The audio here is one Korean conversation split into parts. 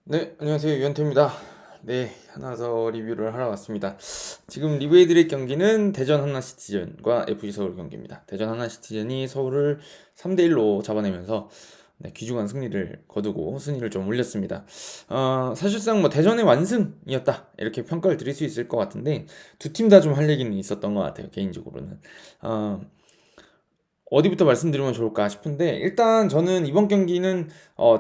네, 안녕하세요. 유현태입니다. 네, 하나 더 리뷰를 하러 왔습니다. 지금 리뷰해드릴 경기는 대전 하나시티즌과 FC 서울 경기입니다. 대전 하나시티즌이 서울을 3대1로 잡아내면서 귀중한 승리를 거두고 순위를 좀 올렸습니다. 사실상 뭐 대전의 완승이었다 이렇게 평가를 드릴 수 있을 것 같은데 두 팀 다 좀 할 얘기는 있었던 것 같아요. 개인적으로는. 어, 어디부터 말씀드리면 좋을까 싶은데 일단 저는 이번 경기는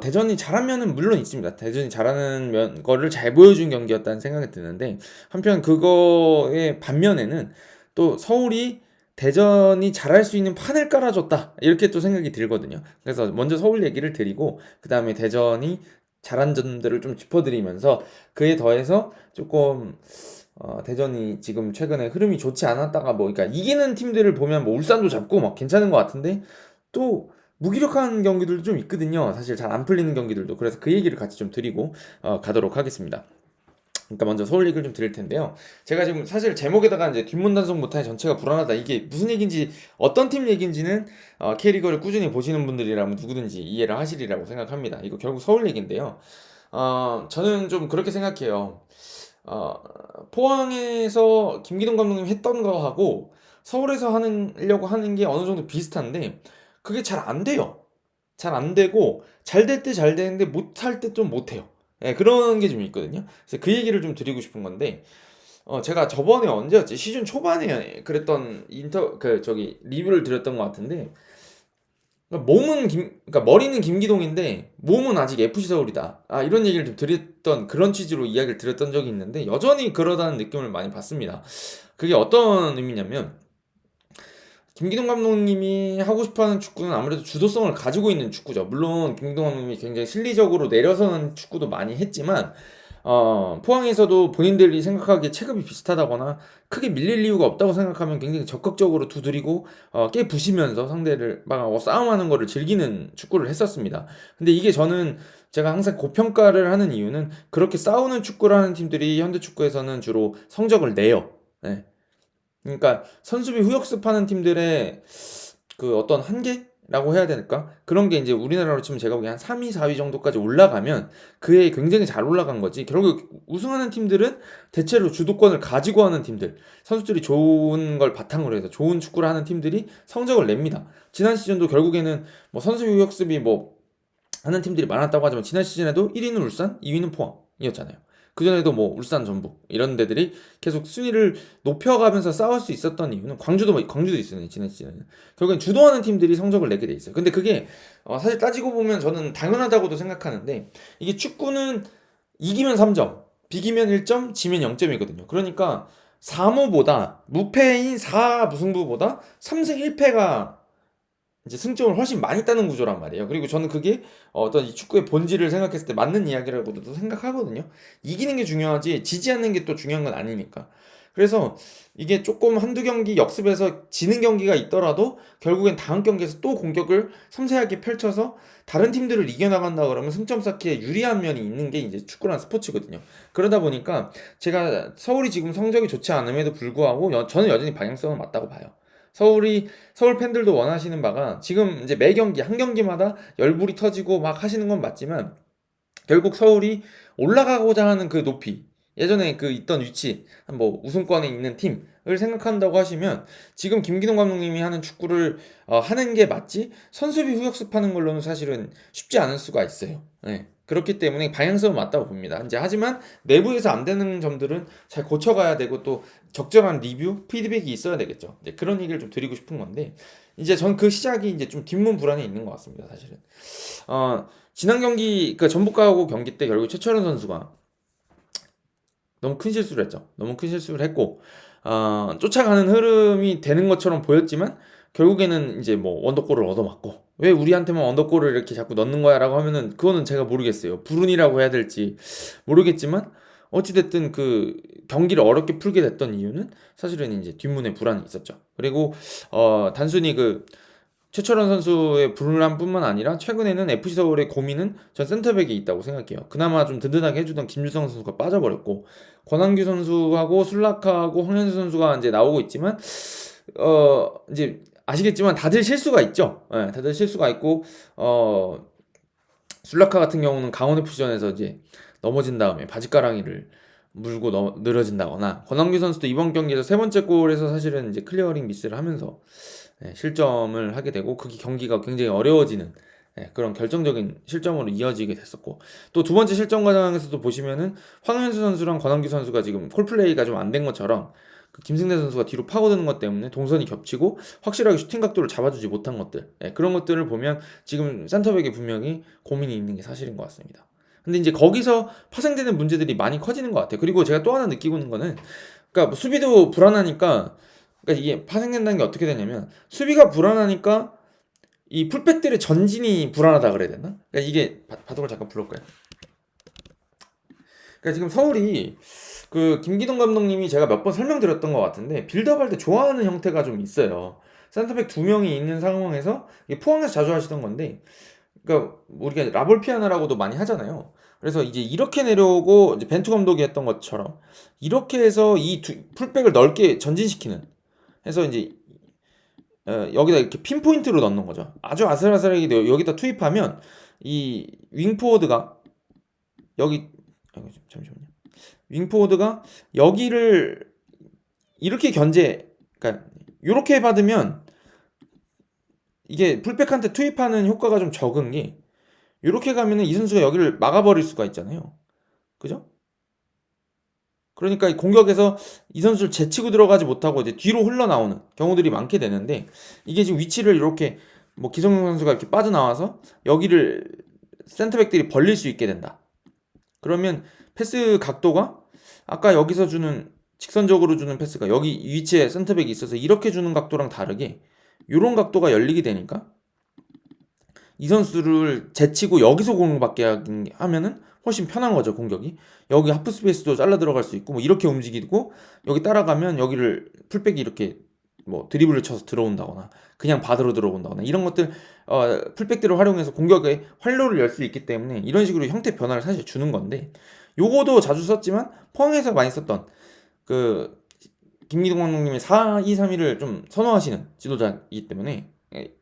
대전이 잘한 면은 물론 있습니다. 대전이 잘하는 거를 잘 보여준 경기였다는 생각이 드는데 한편 그거의 반면에는 또 서울이 대전이 잘할 수 있는 판을 깔아줬다 이렇게 또 생각이 들거든요. 그래서 먼저 서울 얘기를 드리고 그 다음에 대전이 잘한 점들을 좀 짚어드리면서 그에 더해서 조금 대전이 지금 최근에 흐름이 좋지 않았다가 뭐, 그러니까 이기는 팀들을 보면 뭐 울산도 잡고 막 괜찮은 것 같은데 또 무기력한 경기들도 좀 있거든요. 사실 잘 안 풀리는 경기들도. 그래서 그 얘기를 같이 좀 드리고 가도록 하겠습니다. 그러니까 먼저 서울 얘기를 좀 드릴 텐데요. 제가 지금 사실 제목에다가 이제 뒷문 단속 못하니 전체가 불안하다. 이게 무슨 얘기인지 어떤 팀 얘기인지는 K리그를 꾸준히 보시는 분들이라면 누구든지 이해를 하시리라고 생각합니다. 이거 결국 서울 얘기인데요. 저는 좀 그렇게 생각해요. 어, 포항에서 김기동 감독님 했던 거하고 서울에서 하려고 하는 게 어느 정도 비슷한데 그게 잘 안 돼요. 잘 안 되고 잘 될 때 잘 되는데 못할 때 좀 못해요. 예, 그런 게 좀 있거든요. 그래서 그 얘기를 좀 드리고 싶은 건데 제가 저번에 언제였지? 시즌 초반에 그랬던 리뷰를 드렸던 것 같은데 그러니까 그러니까 머리는 김기동인데 몸은 아직 FC 서울이다. 이런 얘기를 좀 드렸던 그런 취지로 이야기를 드렸던 적이 있는데 여전히 그러다는 느낌을 많이 받습니다. 그게 어떤 의미냐면 김기동 감독님이 하고 싶어하는 축구는 아무래도 주도성을 가지고 있는 축구죠. 물론 김기동 감독님이 굉장히 실리적으로 내려서는 축구도 많이 했지만 포항에서도 본인들이 생각하기에 체급이 비슷하다거나 크게 밀릴 이유가 없다고 생각하면 굉장히 적극적으로 두드리고 깨부시면서 상대를 막 싸움하는 거를 즐기는 축구를 했었습니다. 근데 이게 저는 제가 항상 고평가를 하는 이유는 그렇게 싸우는 축구를 하는 팀들이 현대 축구에서는 주로 성적을 내요. 네. 그러니까 선수비 후역습하는 팀들의 그 어떤 한계라고 해야 될까? 그런 게 이제 우리나라로 치면 제가 보기엔 한 3위, 4위 정도까지 올라가면 그에 굉장히 잘 올라간 거지. 결국 우승하는 팀들은 대체로 주도권을 가지고 하는 팀들, 선수들이 좋은 걸 바탕으로 해서 좋은 축구를 하는 팀들이 성적을 냅니다. 지난 시즌도 결국에는 뭐 선수비 후역습이 뭐 하는 팀들이 많았다고 하지만 지난 시즌에도 1위는 울산, 2위는 포항이었잖아요. 그전에도 뭐 울산, 전북 이런 데들이 계속 순위를 높여가면서 싸울 수 있었던 이유는 광주도 있었네 지난 시즌에는. 결국엔 주도하는 팀들이 성적을 내게 돼 있어요. 근데 그게 사실 따지고 보면 저는 당연하다고도 생각하는데 이게 축구는 이기면 3점, 비기면 1점, 지면 0점이거든요. 그러니까 3무보다 무패인 4무승부보다 3승 1패가 이제 승점을 훨씬 많이 따는 구조란 말이에요. 그리고 저는 그게 어떤 이 축구의 본질을 생각했을 때 맞는 이야기라고도 생각하거든요. 이기는 게 중요하지 지지 않는 게 또 중요한 건 아니니까. 그래서 이게 조금 한두 경기 역습해서 지는 경기가 있더라도 결국엔 다음 경기에서 또 공격을 섬세하게 펼쳐서 다른 팀들을 이겨나간다 그러면 승점 쌓기에 유리한 면이 있는 게 이제 축구란 스포츠거든요. 그러다 보니까 제가 서울이 지금 성적이 좋지 않음에도 불구하고 저는 여전히 방향성은 맞다고 봐요. 서울 팬들도 원하시는 바가 지금 이제 매 경기 한 경기마다 열불이 터지고 막 하시는 건 맞지만 결국 서울이 올라가고자 하는 그 높이 예전에 그 있던 위치 뭐 우승권에 있는 팀을 생각한다고 하시면 지금 김기동 감독님이 하는 축구를 하는 게 맞지 선수비 후역습하는 걸로는 사실은 쉽지 않을 수가 있어요. 네. 그렇기 때문에 방향성은 맞다고 봅니다. 이제 하지만 내부에서 안 되는 점들은 잘 고쳐가야 되고 또 적절한 리뷰, 피드백이 있어야 되겠죠. 이제 그런 얘기를 좀 드리고 싶은 건데 이제 전 그 시작이 이제 좀 뒷문 불안에 있는 것 같습니다. 사실은. 지난 경기 그 전북하고 경기 때 결국 최철원 선수가 너무 큰 실수를 했죠. 너무 큰 실수를 했고 쫓아가는 흐름이 되는 것처럼 보였지만 결국에는 이제 뭐 원더골을 얻어맞고 왜 우리한테만 원더골을 이렇게 자꾸 넣는 거야라고 하면은 그거는 제가 모르겠어요. 불운이라고 해야 될지 모르겠지만 어찌됐든 그 경기를 어렵게 풀게 됐던 이유는 사실은 이제 뒷문에 불안이 있었죠. 그리고 단순히 그 최철원 선수의 불운함뿐만 아니라 최근에는 FC 서울의 고민은 전 센터백에 있다고 생각해요. 그나마 좀 든든하게 해주던 김주성 선수가 빠져버렸고 권한규 선수하고 술라카하고 황현수 선수가 이제 나오고 있지만 이제 아시겠지만 다들 실수가 있죠. 예, 다들 실수가 있고 술라카 같은 경우는 강원 FC전에서 이제 넘어진 다음에 바지가랑이를 물고 늘어진다거나, 권한규 선수도 이번 경기에서 세 번째 골에서 사실은 이제 클리어링 미스를 하면서 실점을 하게 되고, 그게 경기가 굉장히 어려워지는 그런 결정적인 실점으로 이어지게 됐었고, 또 두 번째 실점 과정에서도 보시면은 황현수 선수랑 권한규 선수가 지금 콜플레이가 좀 안 된 것처럼 그 김승대 선수가 뒤로 파고드는 것 때문에 동선이 겹치고 확실하게 슈팅 각도를 잡아주지 못한 것들, 그런 것들을 보면 지금 센터백에 분명히 고민이 있는 게 사실인 것 같습니다. 근데 이제 거기서 파생되는 문제들이 많이 커지는 것 같아요. 그리고 제가 또 하나 느끼고 있는 거는, 그러니까 뭐 수비도 불안하니까, 그러니까 이게 파생된다는 게 어떻게 되냐면, 수비가 불안하니까 이 풀백들의 전진이 불안하다 그래야 되나? 그러니까 이게 바둑을 잠깐 불러올까요? 그러니까 지금 서울이 그 김기동 감독님이 제가 몇 번 설명드렸던 것 같은데, 빌드업할 때 좋아하는 형태가 좀 있어요. 센터백 두 명이 있는 상황에서, 이게 포항에서 자주 하시던 건데, 그러니까 우리가 라볼피아나라고도 많이 하잖아요. 그래서 이제 이렇게 내려오고, 이제 벤투 감독이 했던 것처럼 이렇게 해서 이 풀백을 넓게 전진시키는, 해서 이제 여기다 이렇게 핀포인트로 넣는 거죠. 아주 아슬아슬하게 여기다 투입하면 이 윙포워드가 여기, 잠시만요. 윙포워드가 여기를 이렇게 그러니까 이렇게 받으면 이게 풀백한테 투입하는 효과가 좀 적은 게, 이렇게 가면은 이 선수가 여기를 막아버릴 수가 있잖아요. 그죠? 그러니까 이 공격에서 이 선수를 제치고 들어가지 못하고 이제 뒤로 흘러나오는 경우들이 많게 되는데, 이게 지금 위치를 이렇게 뭐 기성용 선수가 이렇게 빠져나와서 여기를 센터백들이 벌릴 수 있게 된다. 그러면 패스 각도가 아까 여기서 주는 직선적으로 주는 패스가 여기 위치에 센터백이 있어서 이렇게 주는 각도랑 다르게 이런 각도가 열리게 되니까, 이 선수를 제치고 여기서 공격받게 하면은 훨씬 편한 거죠, 공격이. 여기 하프 스페이스도 잘라 들어갈 수 있고, 뭐 이렇게 움직이고, 여기 따라가면 여기를 풀백이 이렇게 뭐 드리블을 쳐서 들어온다거나 그냥 바드로 들어온다거나, 이런 것들 풀백들을 활용해서 공격에 활로를 열 수 있기 때문에 이런 식으로 형태 변화를 사실 주는 건데, 요거도 자주 썼지만 포항에서 많이 썼던 그 김기동 감독님의 4-2-3-1을 좀 선호하시는 지도자이기 때문에,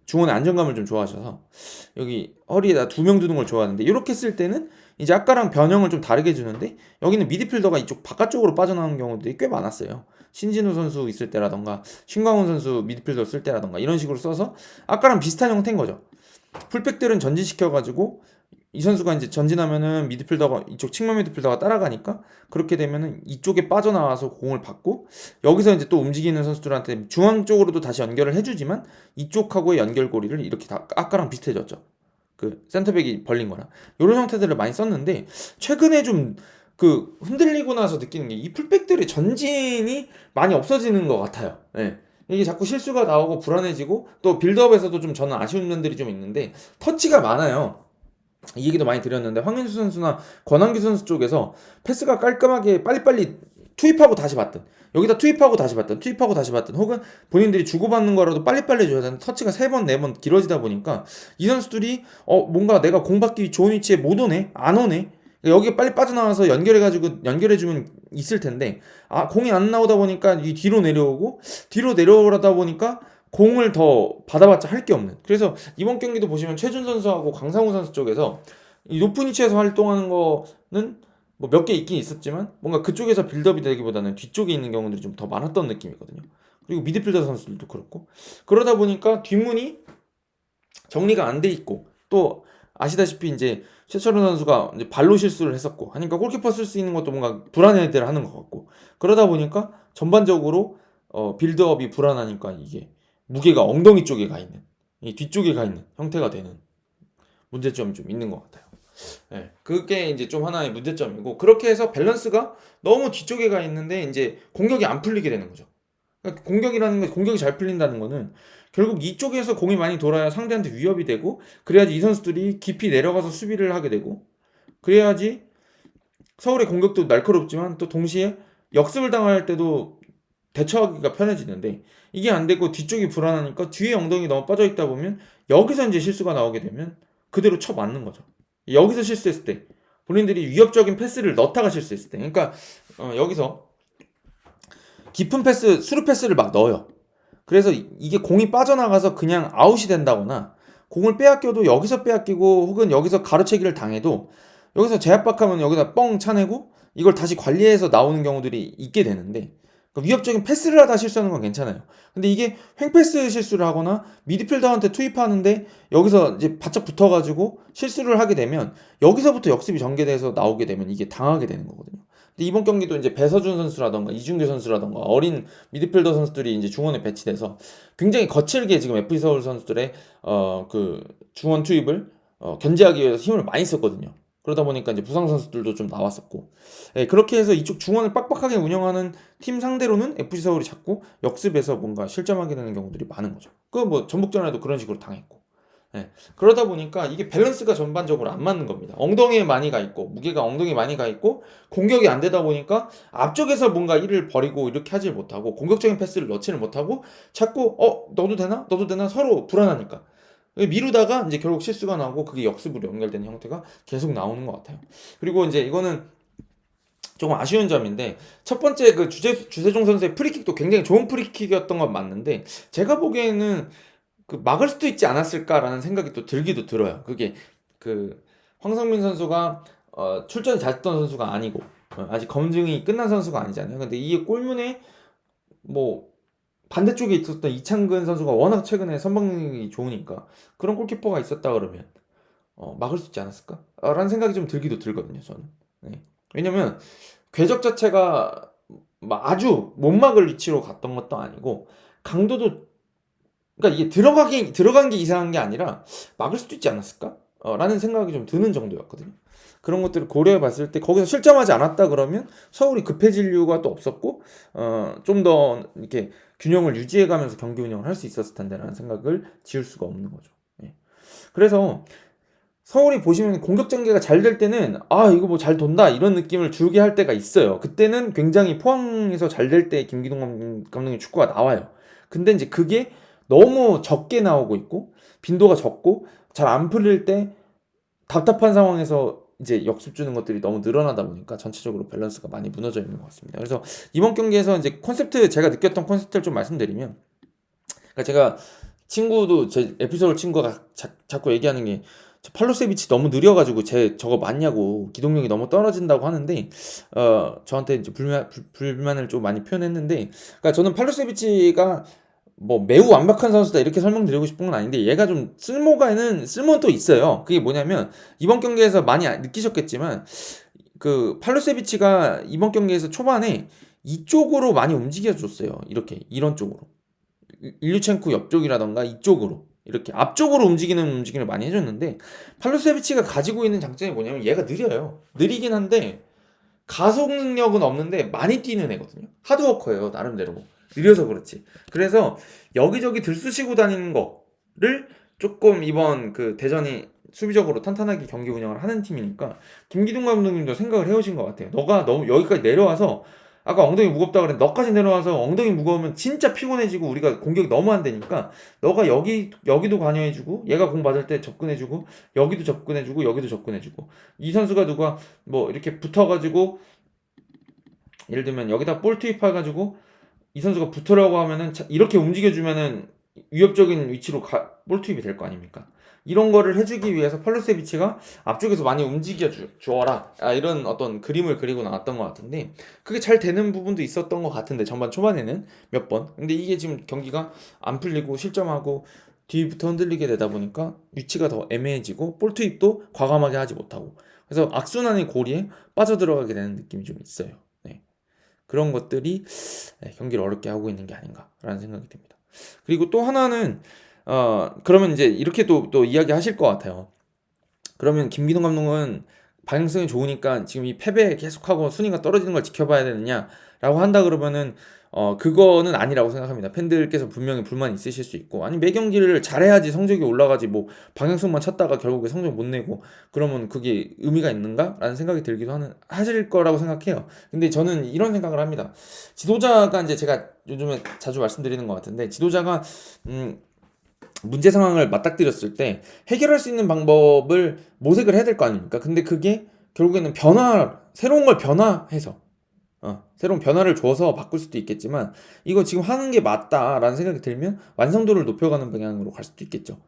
중원의 안정감을 좀 좋아하셔서 여기 허리에다 두 명 두는 걸 좋아하는데, 이렇게 쓸 때는 이제 아까랑 변형을 좀 다르게 주는데, 여기는 미드필더가 이쪽 바깥쪽으로 빠져나오는 경우들이 꽤 많았어요. 신진우 선수 있을 때라던가 신광훈 선수 미드필더 쓸 때라던가 이런 식으로 써서 아까랑 비슷한 형태인 거죠. 풀백들은 전진시켜가지고 이 선수가 이제 전진하면은 미드필더가, 이쪽 측면 미드필더가 따라가니까, 그렇게 되면은 이쪽에 빠져나와서 공을 받고, 여기서 이제 또 움직이는 선수들한테 중앙 쪽으로도 다시 연결을 해주지만 이쪽하고의 연결고리를 이렇게 다 아까랑 비슷해졌죠. 그 센터백이 벌린 거랑 이런 형태들을 많이 썼는데, 최근에 좀 그 흔들리고 나서 느끼는 게 이 풀백들의 전진이 많이 없어지는 것 같아요. 네. 이게 자꾸 실수가 나오고 불안해지고, 또 빌드업에서도 좀 저는 아쉬운 면들이 좀 있는데, 터치가 많아요. 이 얘기도 많이 드렸는데, 황현수 선수나 권한규 선수 쪽에서 패스가 깔끔하게 빨리빨리 투입하고 다시 받든, 여기다 투입하고 다시 받든, 투입하고 다시 받든, 혹은 본인들이 주고받는 거라도 빨리빨리 줘야 되는, 터치가 3번, 4번 길어지다 보니까 이 선수들이 뭔가 내가 공 받기 좋은 위치에 못 오네? 안 오네? 여기 빨리 빠져나와서 연결해주면 있을 텐데, 공이 안 나오다 보니까 이 뒤로 내려오고, 뒤로 내려오다 보니까 공을 더 받아봤자 할 게 없는. 그래서 이번 경기도 보시면 최준 선수하고 강상우 선수 쪽에서 이 높은 위치에서 활동하는 거는 뭐 몇 개 있긴 있었지만, 뭔가 그쪽에서 빌드업이 되기보다는 뒤쪽에 있는 경우들이 좀 더 많았던 느낌이거든요. 그리고 미드필더 선수들도 그렇고, 그러다 보니까 뒷문이 정리가 안 돼 있고, 또 아시다시피 이제 최철원 선수가 이제 발로 실수를 했었고 하니까 골키퍼 쓸 수 있는 것도 뭔가 불안해들 하는 것 같고, 그러다 보니까 전반적으로 빌드업이 불안하니까 이게 무게가 엉덩이 쪽에 가 있는, 이 뒤쪽에 가 있는 형태가 되는 문제점이 좀 있는 것 같아요. 네, 그게 이제 좀 하나의 문제점이고, 그렇게 해서 밸런스가 너무 뒤쪽에 가 있는데 이제 공격이 안 풀리게 되는 거죠. 그러니까 공격이 잘 풀린다는 거는 결국 이쪽에서 공이 많이 돌아야 상대한테 위협이 되고, 그래야지 이 선수들이 깊이 내려가서 수비를 하게 되고, 그래야지 서울의 공격도 날카롭지만 또 동시에 역습을 당할 때도 대처하기가 편해지는데, 이게 안 되고 뒤쪽이 불안하니까 뒤에 엉덩이 너무 빠져 있다 보면 여기서 이제 실수가 나오게 되면 그대로 쳐 맞는 거죠. 여기서 실수했을 때, 본인들이 위협적인 패스를 넣다가 실수했을 때, 그러니까 여기서 깊은 패스, 수루 패스를 막 넣어요. 그래서 이게 공이 빠져나가서 그냥 아웃이 된다거나, 공을 빼앗겨도 여기서 빼앗기고 혹은 여기서 가로채기를 당해도 여기서 제압박하면 여기다 뻥 차내고 이걸 다시 관리해서 나오는 경우들이 있게 되는데, 그러니까 위협적인 패스를 하다 실수하는 건 괜찮아요. 근데 이게 횡패스 실수를 하거나 미드필더한테 투입하는데 여기서 이제 바짝 붙어가지고 실수를 하게 되면 여기서부터 역습이 전개돼서 나오게 되면 이게 당하게 되는 거거든요. 근데 이번 경기도 이제 배서준 선수라던가 이중규 선수라던가 어린 미드필더 선수들이 이제 중원에 배치돼서 굉장히 거칠게 지금 FC 서울 선수들의 그 중원 투입을 견제하기 위해서 힘을 많이 썼거든요. 그러다 보니까 이제 부상 선수들도 좀 나왔었고, 예, 그렇게 해서 이쪽 중원을 빡빡하게 운영하는 팀 상대로는 FC 서울이 자꾸 역습에서 뭔가 실점하게 되는 경우들이 많은 거죠. 그 뭐 전북전에도 그런 식으로 당했고, 예, 그러다 보니까 이게 밸런스가 전반적으로 안 맞는 겁니다. 엉덩이에 많이 가 있고 무게가 엉덩이에 많이 가 있고 공격이 안 되다 보니까 앞쪽에서 뭔가 일을 벌이고 이렇게 하질 못하고 공격적인 패스를 넣지를 못하고 자꾸 너도 되나? 너도 되나? 서로 불안하니까 미루다가 이제 결국 실수가 나오고 그게 역습으로 연결되는 형태가 계속 나오는 것 같아요. 그리고 이제 이거는 조금 아쉬운 점인데, 첫 번째 그 주세종 선수의 프리킥도 굉장히 좋은 프리킥이었던 건 맞는데 제가 보기에는 그 막을 수도 있지 않았을까라는 생각이 또 들기도 들어요. 그게 그 황성민 선수가 출전이 잦던 선수가 아니고 아직 검증이 끝난 선수가 아니잖아요. 근데 이 골문에 뭐 반대쪽에 있었던 이창근 선수가 워낙 최근에 선방 능력이 좋으니까 그런 골키퍼가 있었다 그러면 막을 수 있지 않았을까? 라는 생각이 좀 들기도 들거든요, 저는. 네. 왜냐면 궤적 자체가 막 아주 못 막을 위치로 갔던 것도 아니고 강도도, 그러니까 이게 들어간 게 이상한 게 아니라 막을 수도 있지 않았을까? 라는 생각이 좀 드는 정도였거든요. 그런 것들을 고려해 봤을 때 거기서 실점하지 않았다 그러면 서울이 급해질 이유가 또 없었고 좀 더 이렇게 균형을 유지해 가면서 경기 운영을 할 수 있었을 텐데라는 생각을 지울 수가 없는 거죠. 예. 그래서 서울이 보시면 공격 전개가 잘 될 때는 이거 뭐 잘 돈다 이런 느낌을 주게 할 때가 있어요. 그때는 굉장히 포항에서 잘 될 때 김기동 감독의 축구가 나와요. 근데 이제 그게 너무 적게 나오고 있고 빈도가 적고 잘 안 풀릴 때 답답한 상황에서 이제 역습 주는 것들이 너무 늘어나다 보니까 전체적으로 밸런스가 많이 무너져 있는 것 같습니다. 그래서 이번 경기에서 이제 제가 느꼈던 콘셉트를 좀 말씀드리면, 그러니까 제가 친구도 제 에피소드 친구가 자꾸 얘기하는 게 팔로세비치 너무 느려가지고 저거 맞냐고 기동력이 너무 떨어진다고 하는데 저한테 이제 불만을 좀 많이 표현했는데, 그러니까 저는 팔로세비치가 뭐 매우 완벽한 선수다 이렇게 설명드리고 싶은 건 아닌데 얘가 좀 쓸모는 또 있어요. 그게 뭐냐면 이번 경기에서 많이 느끼셨겠지만 그 팔로세비치가 이번 경기에서 초반에 이쪽으로 많이 움직여줬어요. 이렇게 이런 쪽으로 일류첸코 옆쪽이라던가 이쪽으로 이렇게 앞쪽으로 움직이는 움직임을 많이 해줬는데, 팔로세비치가 가지고 있는 장점이 뭐냐면 얘가 느려요. 느리긴 한데 가속 능력은 없는데 많이 뛰는 애거든요. 하드워커예요, 나름대로. 느려서 그렇지. 그래서 여기저기 들쑤시고 다니는 거를 조금 이번 그 대전이 수비적으로 탄탄하게 경기 운영을 하는 팀이니까 김기동 감독님도 생각을 해오신 것 같아요. 너가 너무 여기까지 내려와서, 아까 엉덩이 무겁다 그랬는데 너까지 내려와서 엉덩이 무거우면 진짜 피곤해지고 우리가 공격이 너무 안 되니까 너가 여기도 관여해주고 얘가 공 받을 때 접근해주고 여기도 접근해주고 여기도 접근해주고, 이 선수가 누가 뭐 이렇게 붙어가지고 예를 들면 여기다 볼 투입해가지고 이 선수가 붙으라고 하면은 이렇게 움직여주면은 위협적인 위치로 볼 투입이 될 거 아닙니까? 이런 거를 해주기 위해서 팔로세비치가 앞쪽에서 많이 움직여 주어라, 이런 어떤 그림을 그리고 나왔던 것 같은데 그게 잘 되는 부분도 있었던 것 같은데 전반 초반에는 몇 번. 근데 이게 지금 경기가 안 풀리고 실점하고 뒤부터 흔들리게 되다 보니까 위치가 더 애매해지고 볼 투입도 과감하게 하지 못하고, 그래서 악순환의 고리에 빠져들어가게 되는 느낌이 좀 있어요. 네. 그런 것들이 경기를 어렵게 하고 있는 게 아닌가라는 생각이 듭니다. 그리고 또 하나는 그러면 이제 이렇게 또 이야기 하실 것 같아요. 그러면 김기동 감독은 방향성이 좋으니까 지금 이 패배 계속하고 순위가 떨어지는 걸 지켜봐야 되느냐라고 한다 그러면은 그거는 아니라고 생각합니다. 팬들께서 분명히 불만이 있으실 수 있고, 아니 매 경기를 잘해야지 성적이 올라가지 뭐 방향성만 찾다가 결국에 성적 못 내고 그러면 그게 의미가 있는가라는 생각이 들기도 하실 거라고 생각해요. 근데 저는 이런 생각을 합니다. 지도자가 이제 제가 요즘에 자주 말씀드리는 것 같은데, 지도자가 문제 상황을 맞닥뜨렸을 때 해결할 수 있는 방법을 모색을 해야 될 거 아닙니까? 근데 그게 결국에는 새로운 걸 변화해서 새로운 변화를 줘서 바꿀 수도 있겠지만 이거 지금 하는 게 맞다라는 생각이 들면 완성도를 높여가는 방향으로 갈 수도 있겠죠.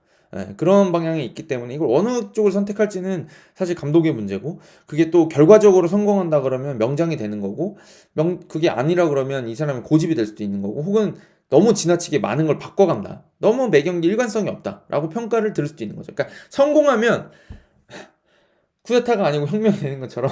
그런 방향이 있기 때문에 이걸 어느 쪽을 선택할지는 사실 감독의 문제고, 그게 또 결과적으로 성공한다 그러면 명장이 되는 거고, 그게 아니라 그러면 이 사람이 고집이 될 수도 있는 거고, 혹은 너무 지나치게 많은 걸 바꿔간다, 너무 매 경기 일관성이 없다라고 평가를 들을 수도 있는 거죠. 그러니까 성공하면 쿠데타가 아니고 혁명이 되는 것처럼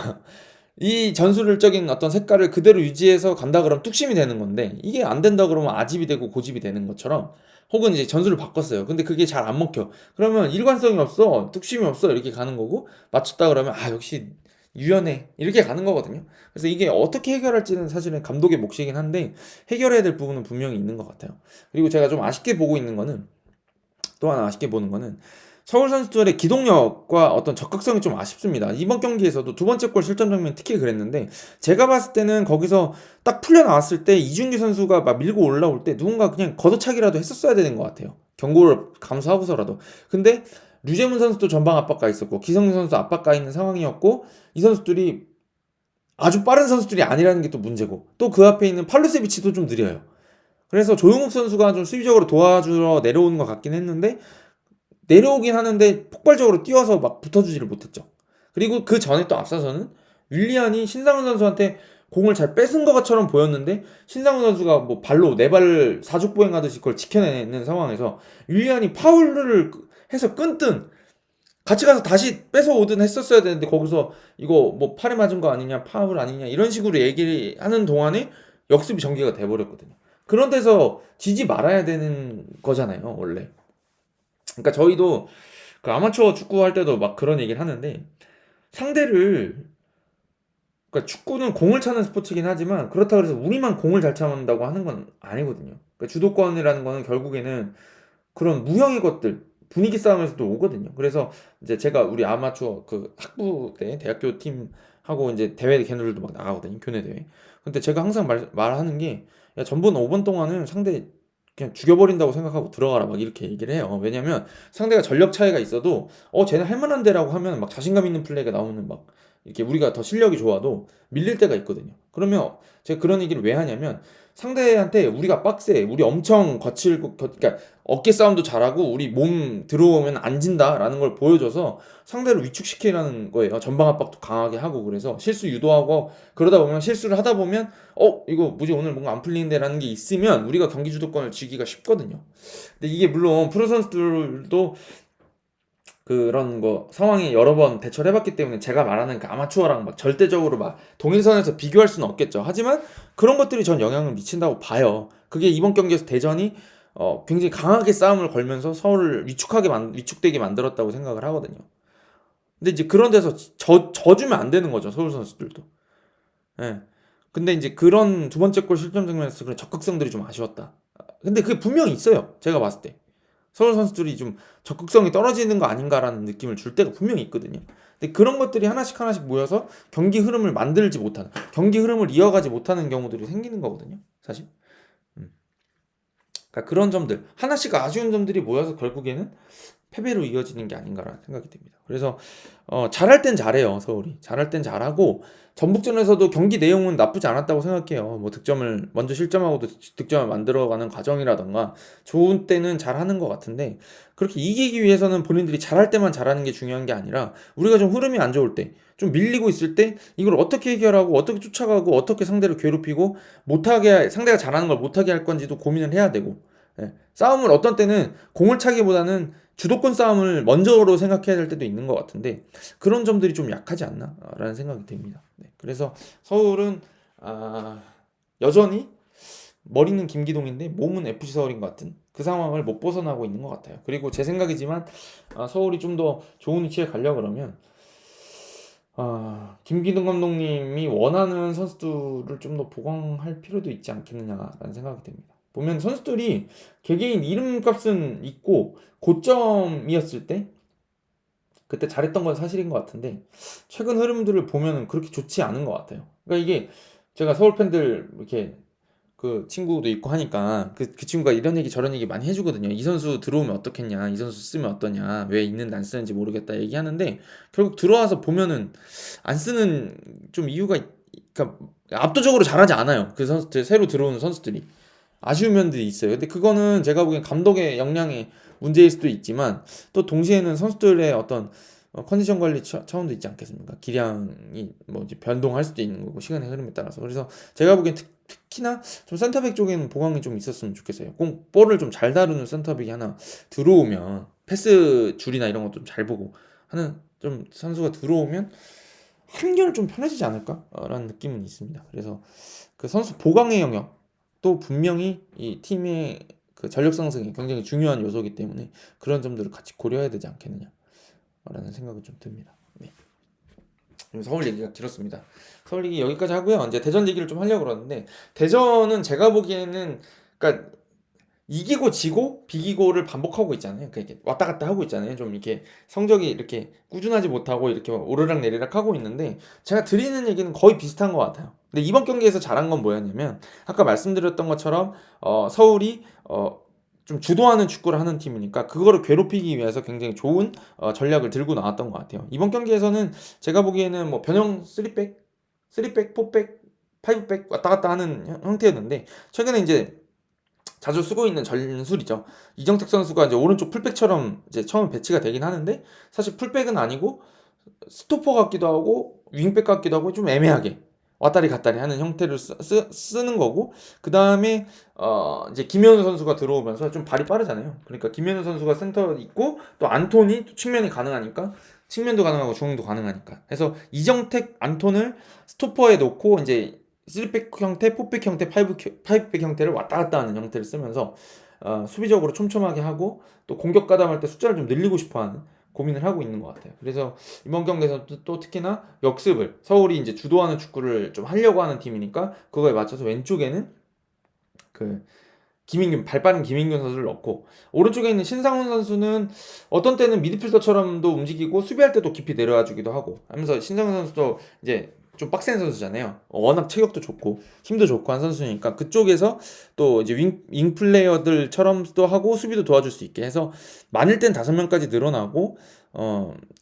이 전술적인 어떤 색깔을 그대로 유지해서 간다 그러면 뚝심이 되는 건데, 이게 안 된다 그러면 아집이 되고 고집이 되는 것처럼, 혹은 이제 전술을 바꿨어요. 근데 그게 잘 안 먹혀. 그러면 일관성이 없어, 뚝심이 없어, 이렇게 가는 거고, 맞췄다 그러면 아 역시 유연해, 이렇게 가는 거거든요. 그래서 이게 어떻게 해결할지는 사실은 감독의 몫이긴 한데, 해결해야 될 부분은 분명히 있는 것 같아요. 그리고 제가 좀 아쉽게 보고 있는 거는, 또 하나 아쉽게 보는 거는 서울 선수들의 기동력과 어떤 적극성이 좀 아쉽습니다. 이번 경기에서도 두 번째 골 실점 장면 특히 그랬는데, 제가 봤을 때는 거기서 딱 풀려 나왔을 때 이준규 선수가 막 밀고 올라올 때 누군가 그냥 걷어차기라도 했었어야 되는 것 같아요. 경고를 감수하고서라도. 근데 류재문 선수도 전방 압박가 있었고 기성용 선수 압박가 있는 상황이었고, 이 선수들이 아주 빠른 선수들이 아니라는 게 또 문제고, 또 그 앞에 있는 팔루세비치도 좀 느려요. 그래서 조용욱 선수가 좀 수비적으로 도와주러 내려오는 것 같긴 했는데, 내려오긴 하는데 폭발적으로 뛰어서 막 붙어주지를 못했죠. 그리고 그 전에 또 앞서서는 윌리안이 신상훈 선수한테 공을 잘 뺏은 것처럼 보였는데, 신상훈 선수가 뭐 발로 네 발 사족보행하듯이 그걸 지켜내는 상황에서 윌리안이 파울을 해서 끈든 같이 가서 다시 뺏어오든 했었어야 되는데, 거기서 이거 뭐 팔에 맞은 거 아니냐, 파울 아니냐, 이런 식으로 얘기하는 동안에 역습이 전개가 돼버렸거든요. 그런 데서 지지 말아야 되는 거잖아요, 원래. 그러니까 저희도 그 아마추어 축구 할 때도 막 그런 얘기를 하는데, 상대를, 그러니까 축구는 공을 차는 스포츠긴 하지만 그렇다고 해서 우리만 공을 잘 차는다고 하는 건 아니거든요. 그러니까 주도권이라는 거는 결국에는 그런 무형의 것들, 분위기 싸움에서도 오거든요. 그래서 이제 제가 우리 아마추어 그 학부 때 대학교 팀하고 이제 대회 걔네들도 막 나가거든요, 교내 대회. 근데 제가 항상 말하는 게, 야 전번 5번 동안은 상대 그냥 죽여버린다고 생각하고 들어가라, 막 이렇게 얘기를 해요. 왜냐면 상대가 전력 차이가 있어도 쟤는 할만한데라고 하면 막 자신감 있는 플레이가 나오는, 막 이렇게 우리가 더 실력이 좋아도 밀릴 때가 있거든요. 그러면 제가 그런 얘기를 왜 하냐면, 상대한테 우리가 빡세, 우리 엄청 거칠고, 그러니까 어깨 싸움도 잘하고 우리 몸 들어오면 안 진다라는 걸 보여줘서 상대를 위축시키라는 거예요. 전방 압박도 강하게 하고, 그래서 실수 유도하고, 그러다 보면 실수를 하다 보면 이거 뭐지, 오늘 뭔가 안 풀리는데라는 게 있으면 우리가 경기 주도권을 쥐기가 쉽거든요. 근데 이게 물론 프로 선수들도 그런 거 상황에 여러 번 대처를 해봤기 때문에, 제가 말하는 그 아마추어랑 막 절대적으로 막 동일선에서 비교할 수는 없겠죠. 하지만 그런 것들이 전 영향을 미친다고 봐요. 그게 이번 경기에서 대전이 굉장히 강하게 싸움을 걸면서 서울을 위축되게 만들었다고 생각을 하거든요. 근데 이제 그런 데서 져주면 안 되는 거죠, 서울 선수들도. 예. 근데 이제 그런 두 번째 골 실점 장면에서 그런 적극성들이 좀 아쉬웠다. 근데 그게 분명히 있어요, 제가 봤을 때. 서울 선수들이 좀 적극성이 떨어지는 거 아닌가라는 느낌을 줄 때가 분명히 있거든요. 근데 그런 것들이 하나씩 하나씩 모여서 경기 흐름을 만들지 못하는, 경기 흐름을 이어가지 못하는 경우들이 생기는 거거든요, 사실. 음. 그러니까 그런 점들, 하나씩 아쉬운 점들이 모여서 결국에는 패배로 이어지는 게 아닌가라는 생각이 듭니다. 그래서 잘할 땐 잘해요, 서울이. 잘할 땐 잘하고, 전북전에서도 경기 내용은 나쁘지 않았다고 생각해요. 뭐 득점을 먼저 실점하고도 득점을 만들어가는 과정이라던가 좋은 때는 잘하는 것 같은데, 그렇게 이기기 위해서는 본인들이 잘할 때만 잘하는 게 중요한 게 아니라, 우리가 좀 흐름이 안 좋을 때, 좀 밀리고 있을 때 이걸 어떻게 해결하고 어떻게 쫓아가고 어떻게 상대를 괴롭히고 못하게, 상대가 잘하는 걸 못하게 할 건지도 고민을 해야 되고, 싸움을 어떤 때는 공을 차기보다는 주도권 싸움을 먼저로 생각해야 될 때도 있는 것 같은데, 그런 점들이 좀 약하지 않나라는 생각이 듭니다. 네, 그래서 서울은 여전히 머리는 김기동인데 몸은 FC 서울인 것 같은 그 상황을 못 벗어나고 있는 것 같아요. 그리고 제 생각이지만 서울이 좀 더 좋은 위치에 가려 그러면 김기동 감독님이 원하는 선수들을 좀 더 보강할 필요도 있지 않겠느냐라는 생각이 듭니다. 보면 선수들이 개개인 이름값은 있고 고점이었을 때 그때 잘했던 건 사실인 것 같은데, 최근 흐름들을 보면은 그렇게 좋지 않은 것 같아요. 그러니까 이게, 제가 서울 팬들 이렇게 그 친구도 있고 하니까 그 친구가 이런 얘기 저런 얘기 많이 해주거든요. 이 선수 들어오면 어떻겠냐, 이 선수 쓰면 어떠냐, 왜 있는데 안 쓰는지 모르겠다 얘기하는데, 결국 들어와서 보면은 안 쓰는 좀 이유가 그러니까 압도적으로 잘하지 않아요, 그 선수들, 새로 들어오는 선수들이. 아쉬운 면들이 있어요. 근데 그거는 제가 보기엔 감독의 역량의 문제일 수도 있지만 또 동시에는 선수들의 어떤 컨디션 관리 차원도 있지 않겠습니까? 기량이 뭐 이제 변동할 수도 있는 거고 시간의 흐름에 따라서. 그래서 제가 보기엔 특히나 좀 센터백 쪽에는 보강이 좀 있었으면 좋겠어요. 꼭 볼을 좀 잘 다루는 센터백이 하나 들어오면 패스 줄이나 이런 것도 좀 잘 보고 하는 좀 선수가 들어오면 한결 좀 편해지지 않을까라는 느낌은 있습니다. 그래서 그 선수 보강의 영역도 분명히 이 팀의 그 전력 상승에 굉장히 중요한 요소이기 때문에 그런 점들을 같이 고려해야 되지 않겠느냐라는 생각은 좀 듭니다. 네. 서울 얘기가 길었습니다. 서울 얘기 여기까지 하고요. 이제 대전 얘기를 좀 하려고 그러는데 대전은 제가 보기에는 그러니까 이기고 지고 비기고를 반복하고 있잖아요. 그러니까 이렇게 왔다 갔다 하고 있잖아요. 좀 이렇게 성적이 이렇게 꾸준하지 못하고 이렇게 오르락 내리락 하고 있는데 제가 드리는 얘기는 거의 비슷한 것 같아요. 근데 이번 경기에서 잘한 건 뭐였냐면 아까 말씀드렸던 것처럼 서울이 좀 주도하는 축구를 하는 팀이니까 그거를 괴롭히기 위해서 굉장히 좋은 전략을 들고 나왔던 것 같아요. 이번 경기에서는 제가 보기에는 뭐 변형 3백, 3백, 4백, 5백 왔다 갔다 하는 형태였는데 최근에 이제 자주 쓰고 있는 전술이죠. 이정택 선수가 이제 오른쪽 풀백처럼 이제 처음 배치가 되긴 하는데 사실 풀백은 아니고 스토퍼 같기도 하고 윙백 같기도 하고 좀 애매하게 왔다리 갔다리 하는 형태를 쓰는 거고 그 다음에 이제 김현우 선수가 들어오면서 좀 발이 빠르잖아요. 그러니까 김현우 선수가 센터 있고 또 안톤이 또 측면이 가능하니까 측면도 가능하고 중앙도 가능하니까 그래서 이정택 안톤을 스토퍼에 놓고 이제 3백 형태, 4백 형태, 5백 형태를 왔다 갔다 하는 형태를 쓰면서 수비적으로 촘촘하게 하고 또 공격 가담할 때 숫자를 좀 늘리고 싶어하는 고민을 하고 있는 것 같아요. 그래서 이번 경기에서 또 특히나 역습을 서울이 이제 주도하는 축구를 좀 하려고 하는 팀이니까 그거에 맞춰서 왼쪽에는 그 김인균 발빠른 김인균 선수를 넣고 오른쪽에 있는 신상훈 선수는 어떤 때는 미드필더처럼도 움직이고 수비할 때도 깊이 내려와 주기도 하고 하면서 신상훈 선수도 이제 좀 빡센 선수잖아요. 워낙 체격도 좋고 힘도 좋고 한 선수니까 그쪽에서 또 이제 윙 플레이어들처럼도 하고 수비도 도와줄 수 있게 해서 많을 땐 5명까지 늘어나고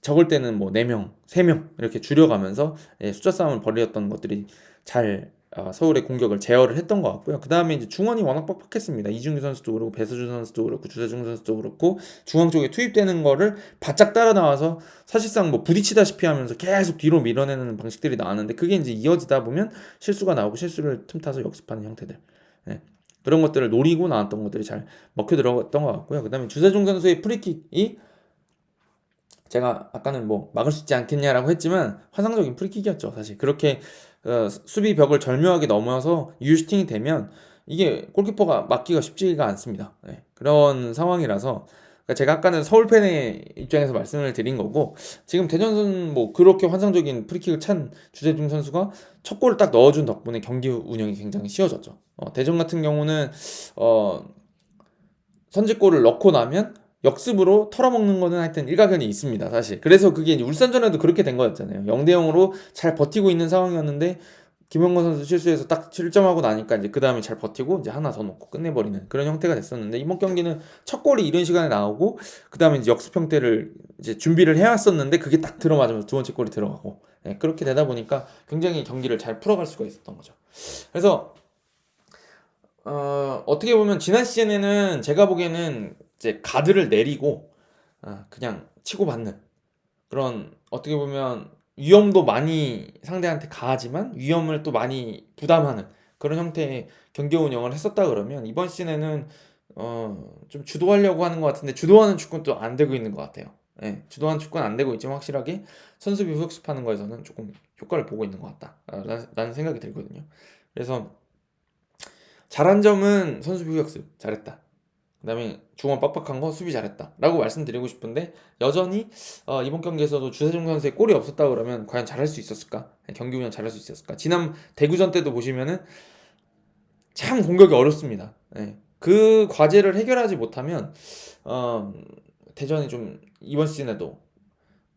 적을 때는 뭐 4명, 3명 이렇게 줄여가면서 숫자 싸움을 벌였던 것들이 잘 서울의 공격을 제어를 했던 것 같고요. 그 다음에 이제 중원이 워낙 빡빡했습니다. 이준규 선수도 그렇고 배수준 선수도 그렇고 주세중 선수도 그렇고 중앙 쪽에 투입되는 거를 바짝 따라 나와서 사실상 뭐 부딪히다시피 하면서 계속 뒤로 밀어내는 방식들이 나왔는데 그게 이제 이어지다 보면 실수가 나오고 실수를 틈타서 역습하는 형태들. 네. 그런 것들을 노리고 나왔던 것들이 잘 먹혀 들어갔던 것 같고요. 그 다음에 주세중 선수의 프리킥이 제가 아까는 뭐 막을 수 있지 않겠냐라고 했지만 환상적인 프리킥이었죠. 사실 그렇게 수비 벽을 절묘하게 넘어서 유슈팅이 되면 이게 골키퍼가 막기가 쉽지가 않습니다. 네, 그런 상황이라서 그러니까 제가 아까는 서울 팬의 입장에서 말씀을 드린 거고 지금 대전은 뭐 그렇게 환상적인 프리킥을 찬 주세중 선수가 첫 골을 딱 넣어준 덕분에 경기 운영이 굉장히 쉬워졌죠. 대전 같은 경우는 어, 선제골을 넣고 나면 역습으로 털어먹는 거는 하여튼 일가견이 있습니다, 사실. 그래서 그게 이제 울산전에도 그렇게 된 거였잖아요. 0대 0으로 잘 버티고 있는 상황이었는데 김영건 선수 실수해서 딱 실점하고 나니까 이제 그 다음에 잘 버티고 이제 하나 더 넣고 끝내버리는 그런 형태가 됐었는데 이번 경기는 첫 골이 이른 시간에 나오고 그 다음에 이제 역습 형태를 이제 준비를 해왔었는데 그게 딱 들어맞으면서 두 번째 골이 들어가고 그렇게 되다 보니까 굉장히 경기를 잘 풀어갈 수가 있었던 거죠. 그래서 어떻게 보면 지난 시즌에는 제가 보기에는 이제 가드를 내리고 그냥 치고받는 그런 어떻게 보면 위험도 많이 상대한테 가하지만 위험을 또 많이 부담하는 그런 형태의 경기 운영을 했었다 그러면 이번 시즌에는 좀 주도하려고 하는 것 같은데 주도하는 축구는 또 안 되고 있는 것 같아요. 예, 주도하는 축구는 안 되고 있지만 확실하게 선수비 후역습하는 거에서는 조금 효과를 보고 있는 것 같다라는 생각이 들거든요. 그래서 잘한 점은 선수비 후역습 잘했다. 그 다음에 중원 빡빡한 거 수비 잘했다 라고 말씀드리고 싶은데 여전히 이번 경기에서도 주세종 선수의 골이 없었다 그러면 과연 잘할 수 있었을까? 경기 운영 잘할 수 있었을까? 지난 대구전 때도 보시면은 참 공격이 어렵습니다. 네. 그 과제를 해결하지 못하면 대전이 좀 이번 시즌에도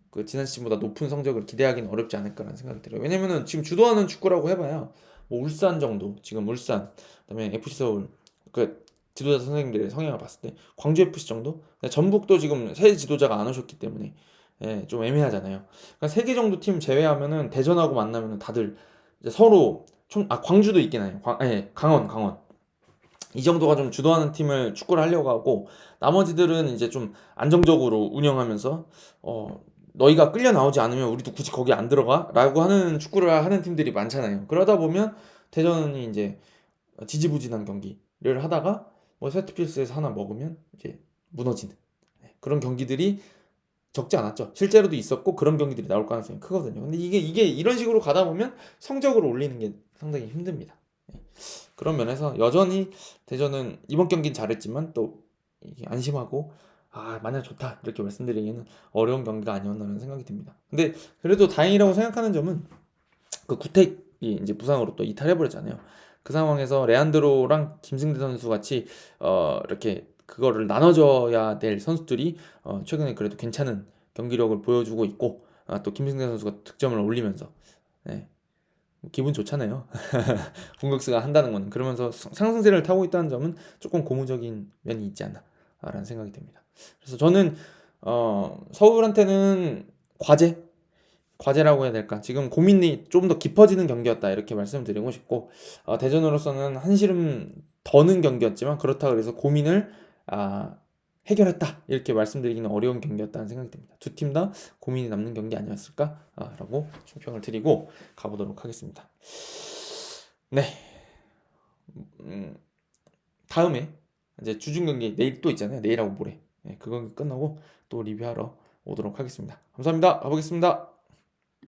그 지난 시즌보다 높은 성적을 기대하기는 어렵지 않을까라는 생각이 들어요. 왜냐면은 지금 주도하는 축구라고 해봐야 뭐 울산 정도 지금 울산 그다음에 FC 서울 그 지도자 선생님들의 성향을 봤을 때 광주 FC 정도 전북도 지금 새 지도자가 안 오셨기 때문에 좀 애매하잖아요. 그러니까 3개 정도 팀 제외하면은 대전하고 만나면은 다들 이제 서로 광주도 있긴 해요. 강원 이 정도가 좀 주도하는 팀을 축구를 하려고 하고, 나머지들은 이제 좀 안정적으로 운영하면서 너희가 끌려 나오지 않으면 우리도 굳이 거기 안 들어가? 라고 하는 축구를 하는 팀들이 많잖아요. 그러다 보면 대전이 이제 지지부진한 경기를 하다가 뭐 세트피스에서 하나 먹으면 이제 무너지는 그런 경기들이 적지 않았죠. 실제로도 있었고 그런 경기들이 나올 가능성이 크거든요. 근데 이게 이런 식으로 가다 보면 성적으로 올리는 게 상당히 힘듭니다. 그런 면에서 여전히 대전은 이번 경기는 잘했지만 또 이게 안심하고 마냥 좋다 이렇게 말씀드리기에는 어려운 경기가 아니었나라는 생각이 듭니다. 근데 그래도 다행이라고 생각하는 점은 그 구택이 이제 부상으로 또 이탈해버렸잖아요. 그 상황에서 레안드로랑 김승대 선수 같이 이렇게 그거를 나눠줘야 될 선수들이 최근에 그래도 괜찮은 경기력을 보여주고 있고, 또 김승대 선수가 득점을 올리면서 네, 기분 좋잖아요. 공격수가 한다는 거는. 그러면서 상승세를 타고 있다는 점은 조금 고무적인 면이 있지 않나라는 생각이 듭니다. 그래서 저는 서울한테는 과제라고 해야 될까? 지금 고민이 좀 더 깊어지는 경기였다 이렇게 말씀드리고 싶고, 대전으로서는 한시름 더는 경기였지만 그렇다고 해서 고민을 해결했다 이렇게 말씀드리기는 어려운 경기였다는 생각이 듭니다. 두 팀 다 고민이 남는 경기 아니었을까라고 총평을 드리고 가보도록 하겠습니다. 네, 다음에 이제 주중 경기 내일 또 있잖아요. 내일하고 모레. 네, 그거 끝나고 또 리뷰하러 오도록 하겠습니다. 감사합니다. 가보겠습니다.